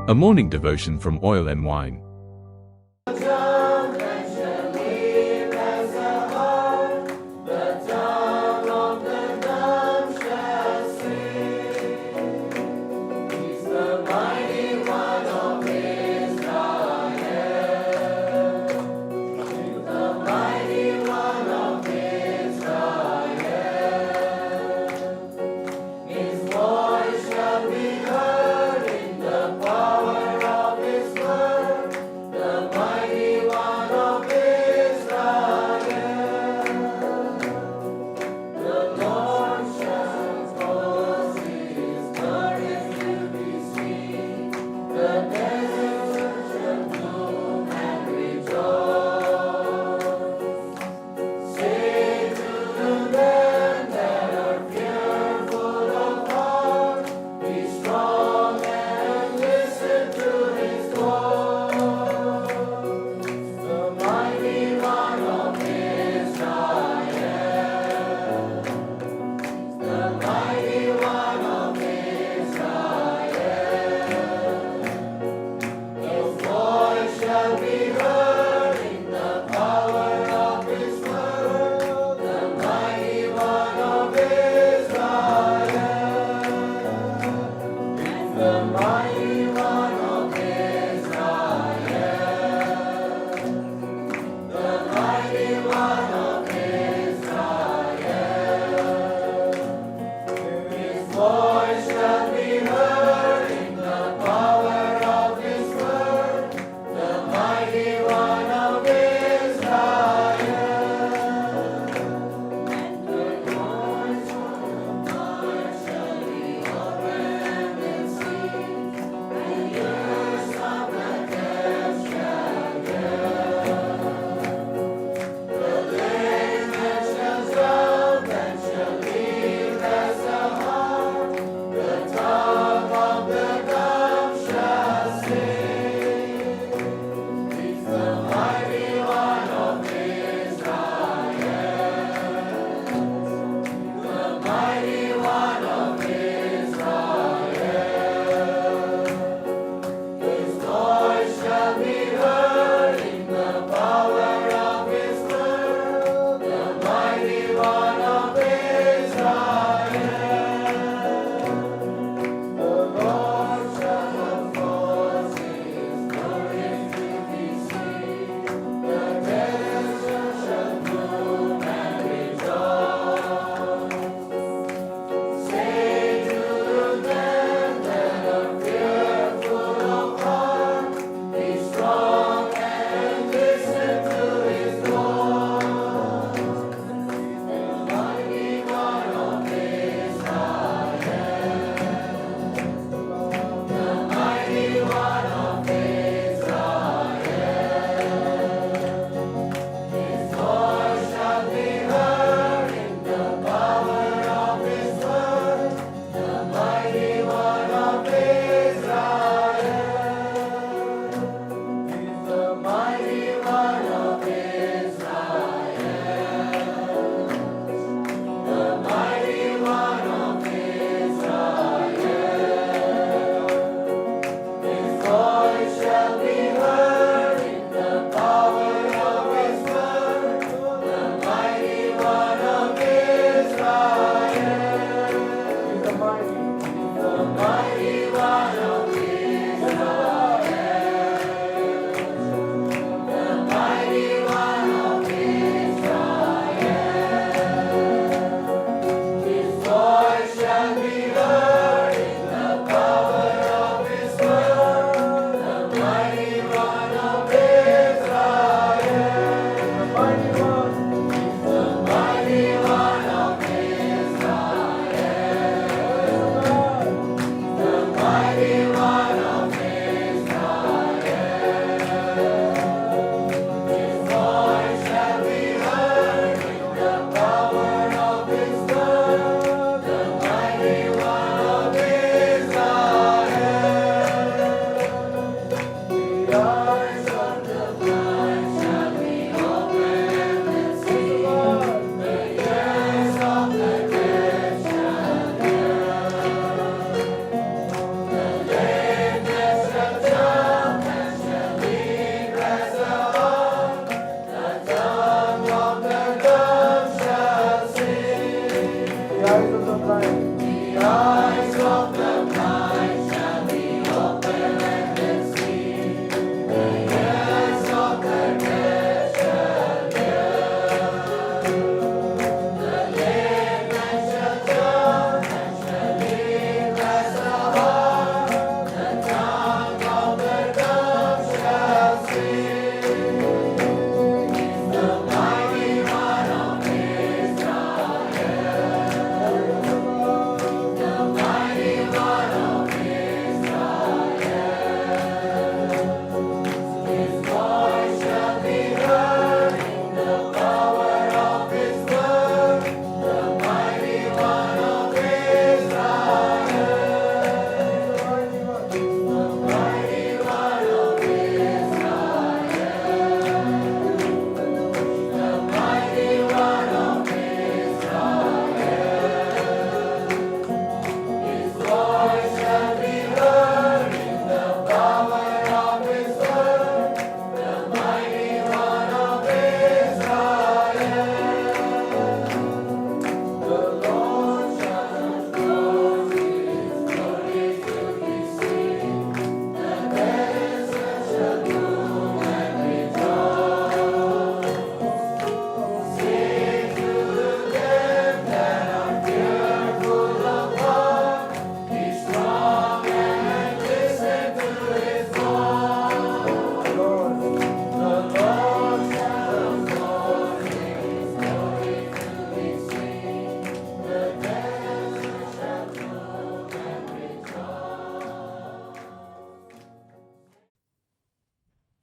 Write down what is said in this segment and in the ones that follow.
A morning devotion from Oil and Wine. Strong.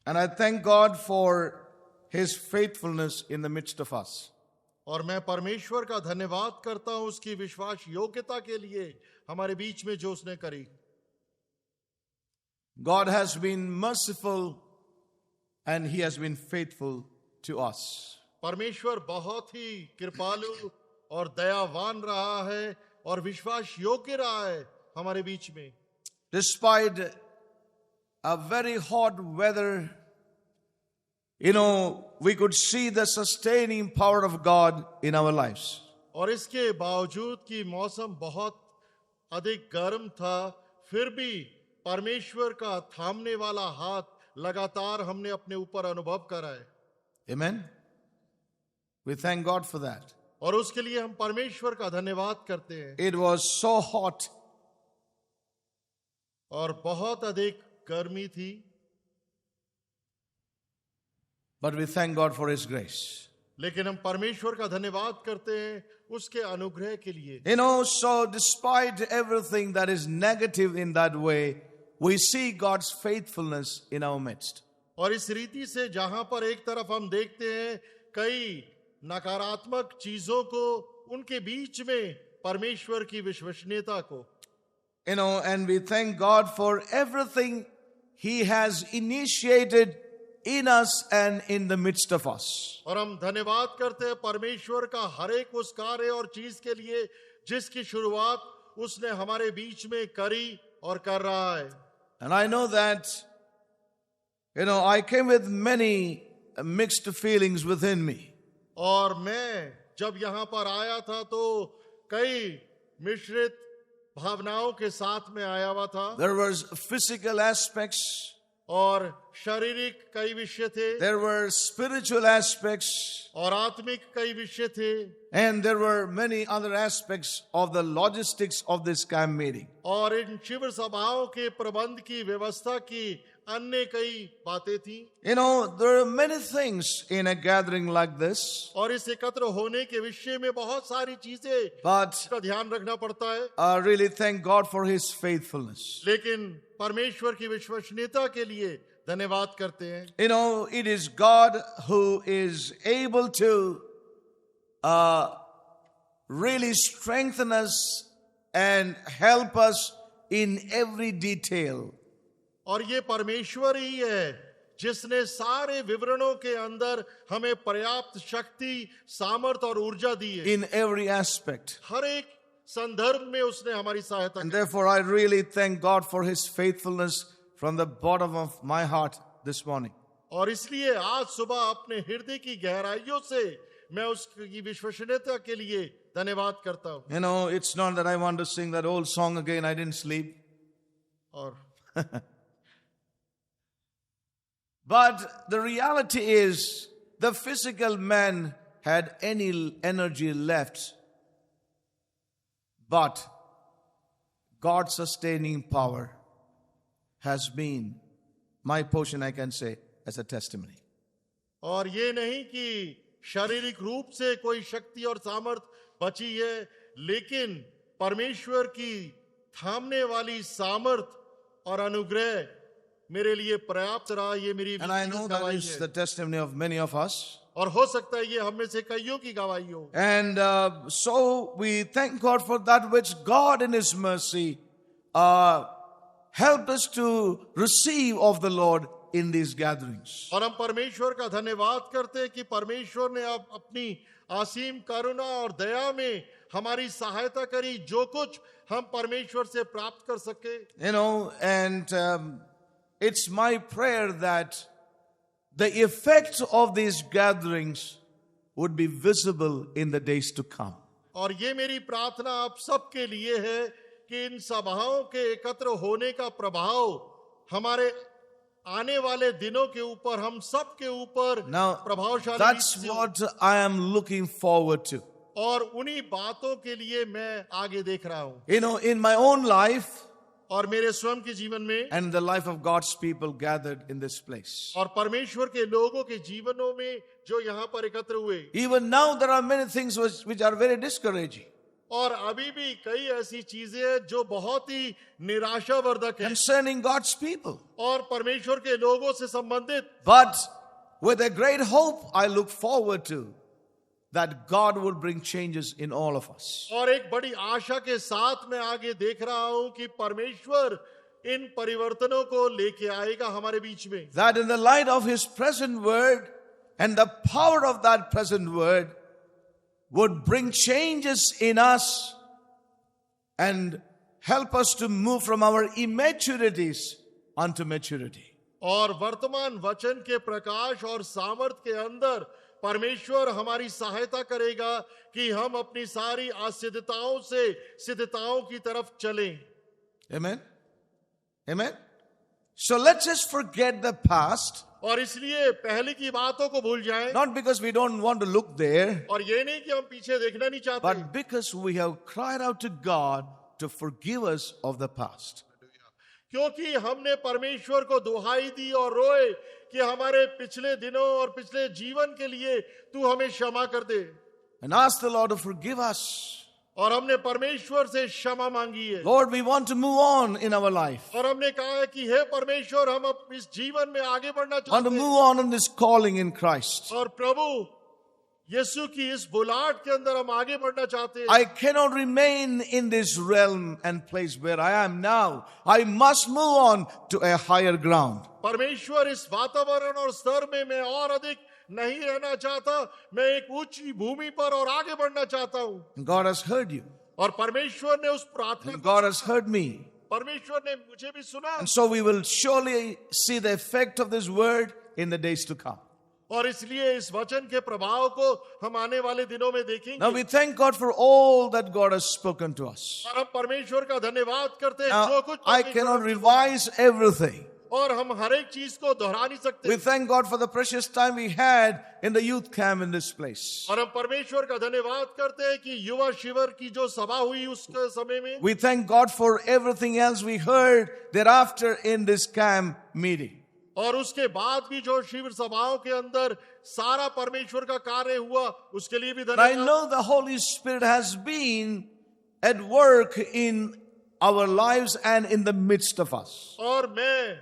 And I thank God for His faithfulness in the midst of us. और मैं परमेश्वर का धन्यवाद करता हूं उसकी विश्वास योग्यता के लिए हमारे बीच में जो उसने करी. God has been merciful and He has been faithful to us. परमेश्वर बहुत ही कृपालु और दयावान रहा है और विश्वास योग्य रहा है हमारे बीच में. Despite a very hot weather, we could see the sustaining power of God in our lives. और इसके बावजूद कि मौसम बहुत अधिक गर्म था, फिर भी परमेश्वर का थामने वाला हाथ लगातार हमने अपने ऊपर अनुभव करा है. Amen. We thank God for that. और उसके लिए हम परमेश्वर का धन्यवाद करते हैं. It was so hot. और बहुत अधिक गर्मी थी. But we thank God for His grace. लेकिन हम परमेश्वर का धन्यवाद करते हैं उसके अनुग्रह के लिए. So despite everything that is negative in that way, we see God's faithfulness in our midst. और इस रीति से जहां पर एक तरफ हम देखते हैं कई नकारात्मक चीजों को, उनके बीच में परमेश्वर की विश्वसनीयता को. And we thank God for everything He has initiated in us and in the midst of us. और हम धन्यवाद करते हैं परमेश्वर का हर एक उस कार्य और चीज के लिए जिसकी शुरुआत उसने हमारे बीच में करी और कर रहा है. And I know that, I came with many mixed feelings within me. और मैं जब यहाँ पर आया था तो कई मिश्रित भावनाओं के साथ में आया हुआ था. There was physical aspects. और शारीरिक कई विषय थे. There were spiritual aspects. और आत्मिक कई विषय थे. And there were many other aspects of the logistics of this camp meeting. और इन शिविर सभाओं के प्रबंध की व्यवस्था की अन्य कई बातें थी. There are many things in a gathering like this. और इस एकत्र होने के विषय में बहुत सारी चीजें But का ध्यान रखना पड़ता है. I really thank God for His faithfulness. लेकिन परमेश्वर की विश्वसनीयता के लिए धन्यवाद करते हैं. It is God who is able to really strengthen us and help us in every detail. और ये परमेश्वर ही है जिसने सारे विवरणों के अंदर हमें पर्याप्त शक्ति, सामर्थ्य और ऊर्जा दी है. In every aspect. हर एक संदर्भ में उसने हमारी सहायता And की. therefore I really thank God for His faithfulness from the bottom of my heart this morning. और इसलिए आज सुबह अपने हृदय की गहराइयों से मैं उसकी विश्वसनीयता के लिए धन्यवाद करता हूं। You know, it's not that I want to sing that old song again, I didn't sleep. और But the reality is, the physical man had any energy left. But God's sustaining power has been my portion, I can say, as a testimony. और ये नहीं कि शारीरिक रूप से कोई शक्ति और सामर्थ बची है, लेकिन परमेश्वर की थामने वाली सामर्थ और अनुग्रह मेरे लिए पर्याप्त रहा। ये मेरी And I know that गवाही is है the testimony of many of us. और हो सकता है ये हम में से कईयों की गवाही हो। And so we thank God for that which God in His mercy helped us to receive of the Lord in these gatherings. और हम परमेश्वर का धन्यवाद करते हैं कि परमेश्वर ने अब अपनी असीम करुणा और दया में हमारी सहायता करी, जो कुछ हम परमेश्वर से प्राप्त कर सके। You know, and it's my prayer that the effect of these gatherings would be visible in the days to come. और ये मेरी प्रार्थना आप सबके लिए है कि इन सभाओं के एकत्र होने का प्रभाव हमारे आने वाले दिनों के ऊपर, हम सब के ऊपर Now, प्रभावशाली that's रीति से what I am looking forward to. और उन्हीं बातों के लिए मैं आगे देख रहा हूं। You know, in my own life और मेरे स्वयं के जीवन में and the life of God's people gathered in this place. और परमेश्वर के लोगों के जीवनों में जो यहाँ पर एकत्र हुए, Even now there are many things which are very discouraging. और अभी भी कई ऐसी चीजें हैं जो बहुत ही निराशावर्धक है Concerning God's people. और परमेश्वर के लोगों से संबंधित। But with a great hope, I look forward to that God would bring changes in all of us. और एक बड़ी आशा के साथ मैं आगे देख रहा हूं कि परमेश्वर इन परिवर्तनों को लेके आएगा हमारे बीच में। That in the light of His present word and the power of that present word would bring changes in us and help us to move from our immaturities unto maturity. और वर्तमान वचन के प्रकाश और सामर्थ के अंदर परमेश्वर हमारी सहायता करेगा कि हम अपनी सारी असिद्धताओं से सिद्धताओं की तरफ चलें। Amen? Amen? So let's just forget the past. और इसलिए पहले की बातों को भूल जाएं, Not because we don't want to look there, और ये नहीं कि हम पीछे देखना नहीं चाहते, but because we have cried out to God to forgive us of the past. क्योंकि हमने परमेश्वर को दुहाई दी और रोए कि हमारे पिछले दिनों और पिछले जीवन के लिए तू हमें क्षमा कर दे। And ask the Lord to forgive us. और हमने परमेश्वर से क्षमा मांगी है। Lord, we want to move on in our life. और हमने कहा है कि हे परमेश्वर, हम अब इस जीवन में आगे बढ़ना Want to चाहते हैं move on in this calling in Christ. और प्रभु यीशु की इस बुलाहट के अंदर हम आगे बढ़ना चाहते हैं। I cannot remain in this realm and place where I am now. I must move on to a higher ground. परमेश्वर इस वातावरण और स्तर में मैं और अधिक नहीं रहना चाहता, मैं एक ऊंची भूमि पर और आगे बढ़ना चाहता हूँ। God has heard you. और परमेश्वर ने उस प्रार्थना And को, God has heard me. परमेश्वर ने मुझे भी सुना। And so we will surely see the effect of this word in the days to come. और इसलिए इस वचन के प्रभाव को हम आने वाले दिनों में देखेंगे। Now we thank God for all that God has spoken to us. और हम परमेश्वर का धन्यवाद करते हैं जो Now, कुछ I cannot revise everything. और हम हर एक चीज को दोहरा नहीं सकते। We thank God for the precious time we had in the youth camp in this place. और हम परमेश्वर का धन्यवाद करते हैं कि युवा शिविर की जो सभा हुई उस समय में। We thank God for everything else we heard thereafter in this camp meeting. और उसके बाद भी जो शिविर सभाओं के अंदर सारा परमेश्वर का कार्य हुआ, उसके लिए भी And I धन्यवाद। know the Holy Spirit has been at work in our lives and in the midst of us. और मैं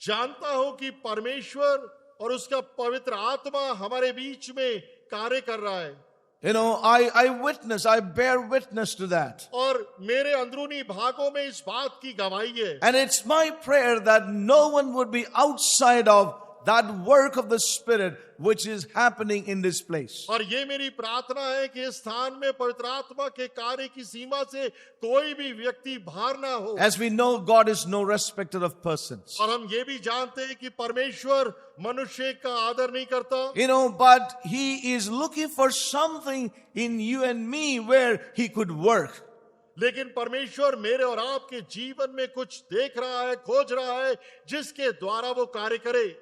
जानता हूं कि परमेश्वर और उसका पवित्र आत्मा हमारे बीच में कार्य कर रहा है। You know, I bear witness to that. और मेरे अंदरूनी भागों में इस बात की गवाही है। And it's my prayer that no one would be outside of that work of the Spirit which is happening in this place. और ये मेरी प्रार्थना है कि इस स्थान में पवित्र आत्मा के कार्य की सीमा से कोई भी व्यक्ति बाहर ना हो। As we know, God is no respecter of persons. और हम ये भी जानते हैं कि परमेश्वर मनुष्य का आदर नहीं करता। But He is looking for something in you and me where He could work. लेकिन परमेश्वर मेरे और आपके जीवन में कुछ देख रहा है, खोज रहा है, जिसके द्वारा वो कार्य करे।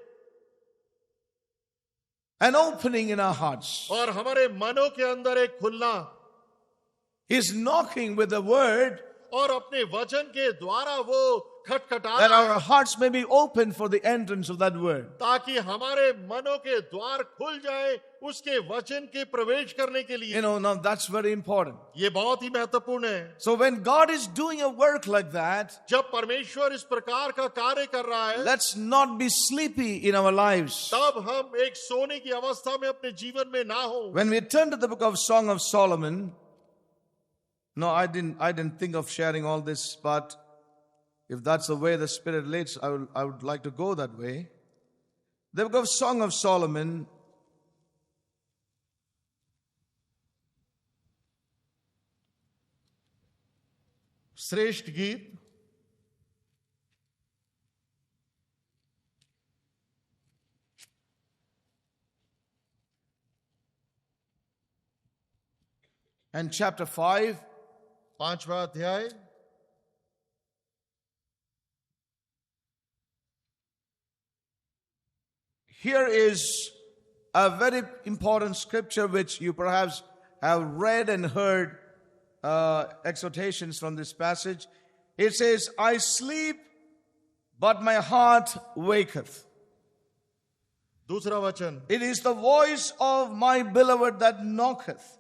An opening in our hearts. और हमारे मनों के अंदर एक खुलना। He's knocking with the word और अपने वचन के द्वारा वो खटखटा that रहा है, our hearts may be open for the entrance of that word. ताकि हमारे मनों के द्वार खुल जाए उसके वचन के प्रवेश करने के लिए। Now that's very important. ये बहुत ही महत्वपूर्ण है। So when God is doing a work like that, जब परमेश्वर इस प्रकार का कार्य कर रहा है, let's not be sleepy in our lives. तब हम एक सोने की अवस्था में अपने जीवन में ना हो। When we turn to the book of Song of Solomon, no, I didn't think of sharing all this, but if that's the way the Spirit leads, I would like to go that way. The book of Song of Solomon, श्रेष्ठ गीत and chapter 5, 5वां अध्याय। here is a very important scripture which you perhaps have read and heard exhortations from this passage. It says, I sleep, but my heart waketh. दूसरा वचन, It is the voice of my beloved that knocketh,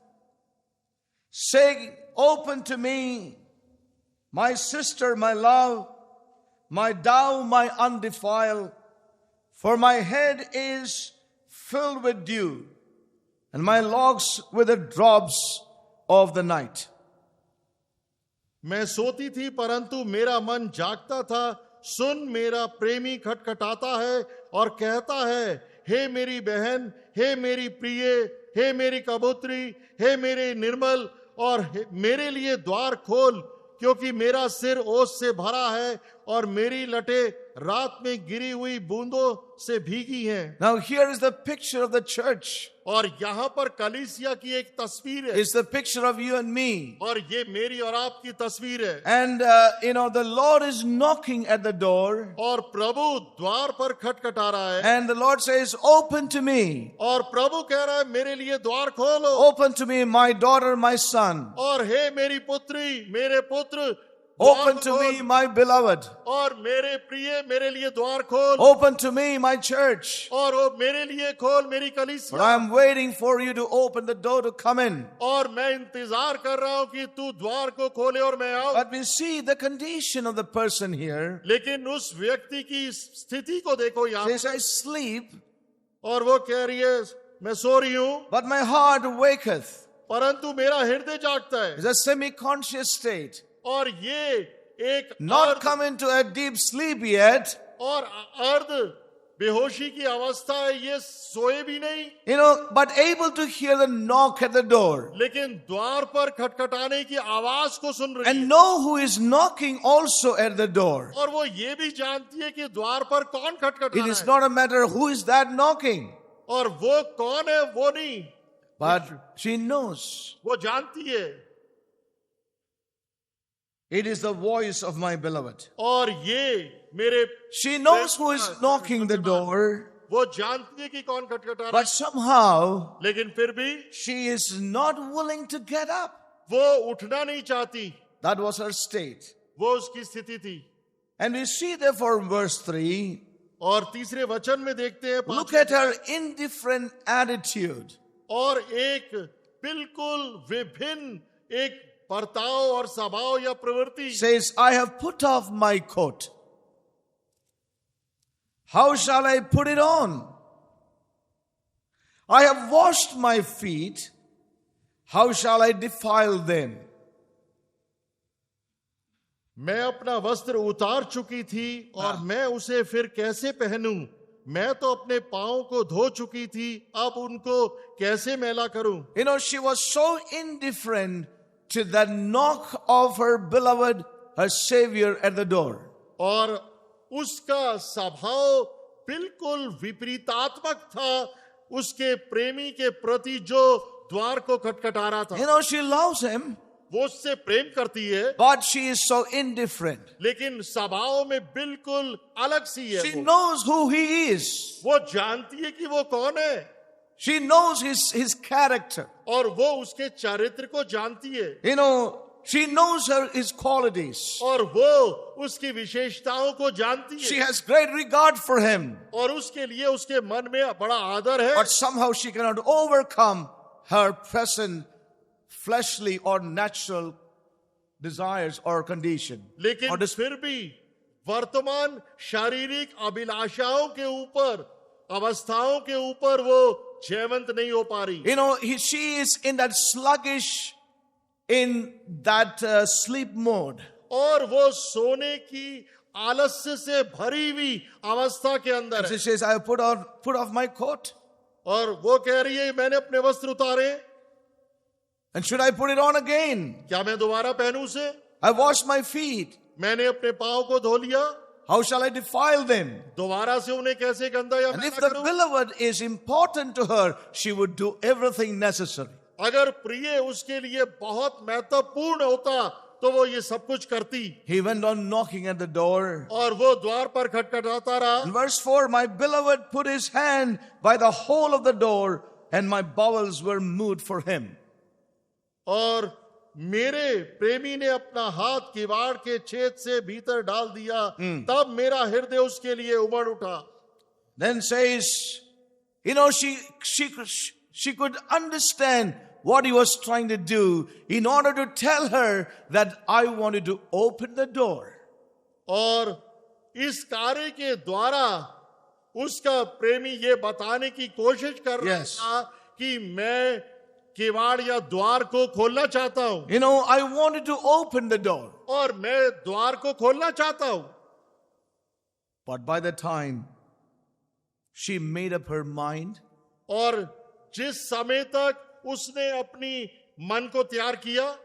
saying, open to me, my sister, my love, my dove, my undefiled. For my head is filled with dew, and my locks with the drops of the night. मैं सोती थी परंतु मेरा मन जागता था। सुन, मेरा प्रेमी खटखटाता है और कहता है, हे मेरी बहन, हे मेरी प्रिय, हे मेरी कबूतरी, हे मेरे निर्मल, और मेरे लिए द्वार खोल, क्योंकि मेरा सिर ओस से भरा है और मेरी लटे रात में गिरी हुई बूंदों से भीगी हैं। Now here is the picture of the church. और यहाँ पर कलीसिया की एक तस्वीर है। It's the picture of you and me. और ये मेरी और आपकी तस्वीर है। And the Lord is knocking at the door. और प्रभु द्वार पर खटखटा रहा है। And the Lord says, open to me. और प्रभु कह रहा है, मेरे लिए द्वार खोलो। Open to me, my daughter, my son. और हे मेरी पुत्री, मेरे पुत्र, Open to me, my beloved. और मेरे प्रिय, मेरे लिए द्वार खोल। Open to me, my church. और वो मेरे लिए खोल, मेरी But कलीसिया। I'm waiting for you to open the door to come in. और मैं इंतजार कर रहा हूं कि तू द्वार को खोले और मैं आऊं। But we see the condition of the person here. लेकिन उस व्यक्ति की स्थिति को देखो यहाँ। Says, I sleep, और वो कह रही है, मैं सो रही हूं, but my heart waketh. परंतु मेरा हृदय जागता है। It's a semi-conscious state. और ये एक Not come into a deep sleep yet. और अर्ध बेहोशी की अवस्था है, ये सोए भी नहीं, But able to hear the knock at the door. लेकिन द्वार पर खटखटाने की आवाज को सुन रही है। And know who is knocking also at the door. और वो ये भी जानती है कि द्वार पर कौन खटखटा It रहा is है। not a matter of who is that knocking. और वो कौन है वो नहीं, But she knows. वो जानती है। It is the voice of my beloved. और ये मेरे, She knows who is knocking the door. वो जानती है कि कौन खटखटा रहा है, But somehow लेकिन फिर भी she is not willing to get up. वो उठना नहीं चाहती। That was her state. वो उसकी स्थिति थी। And we see therefore in verse 3, और तीसरे वचन में देखते हैं, look at her indifferent attitude. और एक बिल्कुल विभिन्न एक बर्ताव और स्वभाव या प्रवृत्ति। Says, I have put off my coat. How shall I put it on? I have washed my feet. How shall I defile them? मैं अपना वस्त्र उतार चुकी थी और मैं उसे फिर कैसे पहनूं? मैं तो अपने पांव को धो चुकी थी, अब उनको कैसे मैला करूं? You know, she was so indifferent to the knock of her beloved, her Savior at the door. और उसका स्वभाव बिल्कुल विपरीतात्मक था उसके प्रेमी के प्रति जो द्वार को खटखटा रहा था। You know, she loves him, वो उससे प्रेम करती है, but she is so indifferent. लेकिन स्वभाव में बिल्कुल अलग सी है। She knows who he is. वो जानती है कि वो कौन है, She knows his character. और वो उसके चरित्र को जानती है, You know, she knows his qualities. और वो उसकी विशेषताओं को जानती She है, has great regard for him, और उसके लिए उसके मन में बड़ा आदर है। but somehow she cannot overcome her present fleshly or natural desires or condition. लेकिन Or dis- फिर भी वर्तमान शारीरिक अभिलाषाओं के ऊपर, अवस्थाओं के ऊपर वो जयवंत नहीं हो पा रही। You know, she is in that sluggish, in that sleep mode. और वो सोने की आलस्य से भरी हुई अवस्था के अंदर She है, says, I put off my coat. और वो कह रही है मैंने अपने वस्त्र उतारे, And should I put it on again? क्या मैं दोबारा पहनूं उसे? I washed my feet. मैंने अपने पांव को धो लिया, How shall I defile them? दोबारा से उन्हें कैसे गंदा या And if मैला the करूं? beloved is important to her, she would do everything necessary. अगर प्रिय उसके लिए बहुत महत्वपूर्ण होता तो वो ये सब कुछ करती, He went on knocking at the door. और वो द्वार पर खटखटाता रहा। In verse 4, my beloved put his hand by the hole of the door, and my bowels were moved for him. और मेरे प्रेमी ने अपना हाथ किवाड़ के छेद से भीतर डाल दिया, तब मेरा हृदय उसके लिए उमड़ उठा। Then says, you know, she could understand what he was trying to do in order to tell her that I wanted to open the door. और इस कार्य के द्वारा उसका प्रेमी ये बताने की कोशिश कर रहा Yes. था कि मैं किवाड़ या द्वार को खोलना चाहता हूं, You know, I wanted to open the door. और मैं द्वार को खोलना चाहता हूं। But by the time she made up her mind, और जिस समय तक उसने अपनी मन को तैयार किया,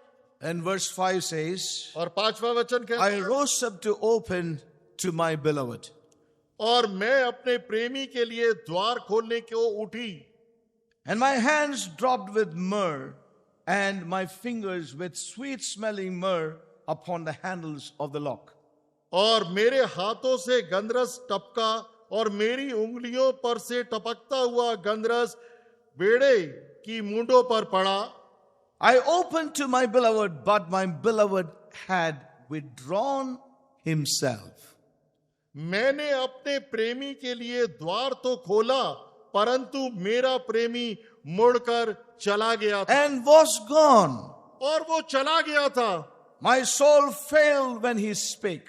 and verse 5 says, और 5वां वचन कहता I है, rose up to open to my beloved. और मैं अपने प्रेमी के लिए द्वार खोलने को उठी, And my hands dropped with myrrh, and my fingers with sweet smelling myrrh upon the handles of the lock. और मेरे हाथों से गंधरस टपका, और मेरी उंगलियों पर से टपकता हुआ गंधरस बेड़े की मूंडों पर पड़ा। I opened to my beloved, but my beloved had withdrawn himself. मैंने अपने प्रेमी के लिए द्वार तो खोला, परंतु मेरा प्रेमी मुड़कर चला गया था, And was gone. और वो चला गया था। My soul failed when he spake.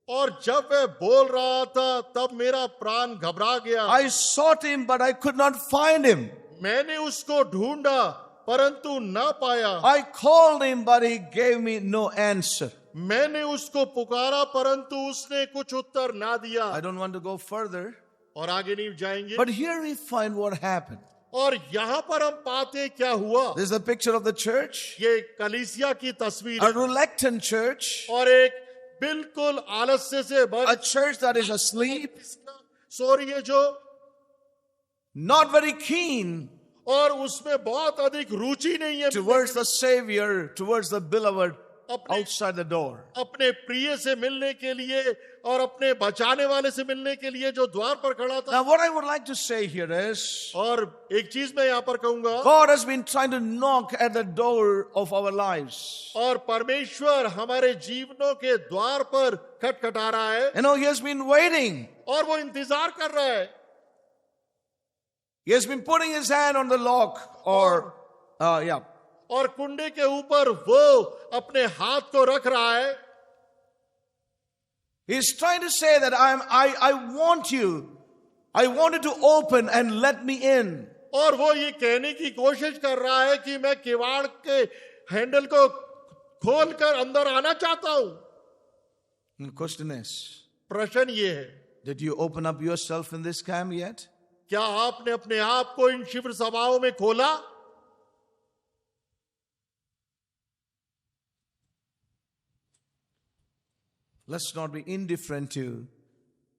और जब वह बोल रहा था तब मेरा प्राण घबरा गया। I sought him, but I could not find him. मैंने उसको ढूंढा परंतु न पाया। I called him, but he gave me no answer. मैंने उसको पुकारा परंतु उसने कुछ उत्तर ना दिया। I don't want to go further, और आगे नहीं जाएंगे, but here we find what happened. और यहाँ पर हम पाते क्या हुआ। This is a picture of the church, ये कलीसिया की तस्वीर a है, reluctant church, और एक बिल्कुल आलस्य से a भर church that is asleep, सो रही है, जो not very keen और उसमें बहुत अधिक रुचि नहीं है towards the Savior, towards the beloved अपने outside the door. अपने प्रिय से मिलने के लिए और अपने बचाने वाले से मिलने के लिए जो द्वार पर खड़ा था। Now, what I would like to say here is, और एक चीज मैं यहाँ पर कहूंगा, God has been trying to knock at the door of our lives. और परमेश्वर हमारे जीवनों के द्वार पर खटखटा रहा है, You know, He has been waiting. और वो इंतजार कर रहा है। He has been putting His hand on the lock, or, yeah. और कुंडे के ऊपर वो अपने हाथ को रख रहा है। He's trying to say that I want you. I want you to open and let me in. और वो ये कहने की कोशिश कर रहा है कि मैं किवाड़ के हैंडल को खोलकर अंदर आना चाहता हूं। And the question is, प्रश्न ये है, Did you open up yourself in this camp yet? क्या आपने अपने आप को इन शिविर सभाओं में खोला? Let's not be indifferent to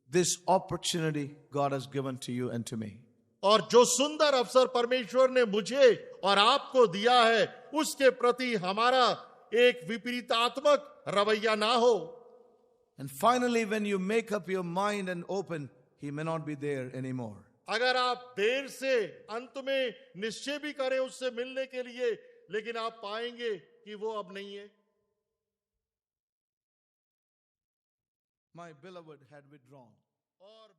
this opportunity God has given to you and to me. और जो सुंदर अवसर परमेश्वर ने मुझे और आपको दिया है, उसके प्रति हमारा एक विपरीतात्मक रवैया ना हो। And finally, when you make up your mind and open, He may not be there anymore. अगर आप देर से अंत में निश्चय भी करें उससे मिलने के लिए, लेकिन आप पाएंगे कि वो अब नहीं है। My beloved had withdrawn. और